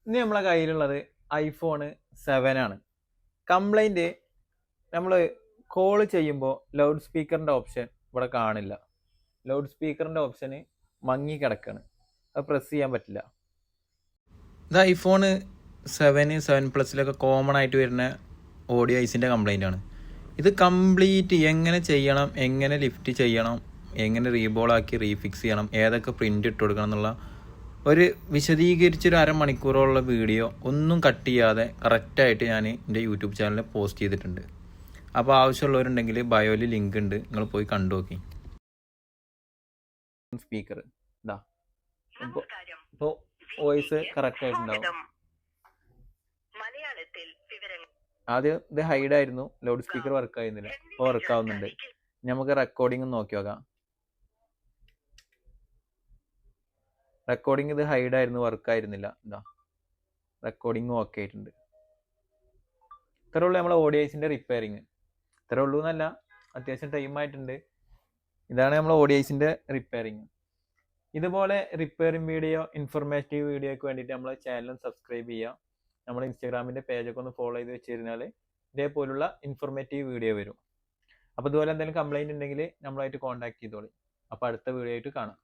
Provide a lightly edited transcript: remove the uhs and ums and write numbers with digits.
ഇനി നമ്മളെ കയ്യിലുള്ളത് ഐഫോൺ 7 ആണ്. കംപ്ലൈൻറ്റ് നമ്മൾ കോൾ ചെയ്യുമ്പോൾ ലൗഡ് സ്പീക്കറിൻ്റെ ഓപ്ഷൻ ഇവിടെ കാണില്ല. ലൗഡ് സ്പീക്കറിൻ്റെ ഓപ്ഷന് മങ്ങി കിടക്കാണ്. അത് പ്രസ് ചെയ്യാൻ പറ്റില്ല. ഇത് ഐഫോൺ 7 പ്ലസിലൊക്കെ കോമൺ ആയിട്ട് വരുന്ന ഓഡിയോ ഐസിൻ്റെ കംപ്ലൈൻ്റ് ആണ്. ഇത് കംപ്ലീറ്റ് എങ്ങനെ ചെയ്യണം, എങ്ങനെ ലിഫ്റ്റ് ചെയ്യണം, എങ്ങനെ റീബോളാക്കി റീഫിക്സ് ചെയ്യണം, ഏതൊക്കെ പ്രിൻ്റ് ഇട്ട് കൊടുക്കണം എന്നുള്ള ഒരു വിശദീകരിച്ചൊരു അരമണിക്കൂറോളം വീഡിയോ ഒന്നും കട്ട് ചെയ്യാതെ കറക്റ്റായിട്ട് ഞാൻ എൻ്റെ യൂട്യൂബ് ചാനലിൽ പോസ്റ്റ് ചെയ്തിട്ടുണ്ട്. അപ്പോൾ ആവശ്യമുള്ളവരുണ്ടെങ്കിൽ ബയോയിൽ ലിങ്ക് ഉണ്ട്, നിങ്ങൾ പോയി കണ്ടു നോക്കി. സ്പീക്കർ ഇതാ ഇപ്പോൾ വോയിസ് കറക്റ്റ് ആയിട്ടുണ്ടാവും. ആദ്യം ഇത് ഹൈഡായിരുന്നു, ലൗഡ് സ്പീക്കർ വർക്ക് ആയിരുന്നില്ല, ഇപ്പോൾ വർക്ക് ആവുന്നുണ്ട്. നമുക്ക് റെക്കോർഡിംഗ് നോക്കി നോക്കാം. റെക്കോർഡിംഗ് ഇത് ഹൈഡായിരുന്നു, വർക്ക് ആയിരുന്നില്ല. എന്താ റെക്കോർഡിംഗ് ഓക്കെ ആയിട്ടുണ്ട്. ഇത്രേ ഉള്ളൂ നമ്മളെ ഓഡിയൻസിൻ്റെ റിപ്പയറിങ്. ഇത്രേ ഉള്ളൂ എന്നല്ല, അത്യാവശ്യം ടൈം ആയിട്ടുണ്ട്. ഇതാണ് നമ്മളെ ഓഡിയൻസിൻ്റെ റിപ്പയറിങ്. ഇതുപോലെ റിപ്പയറിങ് വീഡിയോ, ഇൻഫർമേറ്റീവ് വീഡിയോയ്ക്ക് വേണ്ടിയിട്ട് നമ്മളെ ചാനലും സബ്സ്ക്രൈബ് ചെയ്യുക. നമ്മുടെ ഇൻസ്റ്റാഗ്രാമിൻ്റെ പേജൊക്കെ ഒന്ന് ഫോളോ ചെയ്ത് വെച്ച് കഴിഞ്ഞാൽ ഇതേപോലുള്ള ഇൻഫർമേറ്റീവ് വീഡിയോ വരും. അപ്പോൾ ഇതുപോലെ എന്തെങ്കിലും കംപ്ലൈൻറ്റ് ഉണ്ടെങ്കിൽ നമ്മളായിട്ട് കോൺടാക്ട് ചെയ്തോളി. അപ്പോൾ അടുത്ത വീഡിയോ ആയിട്ട് കാണാം.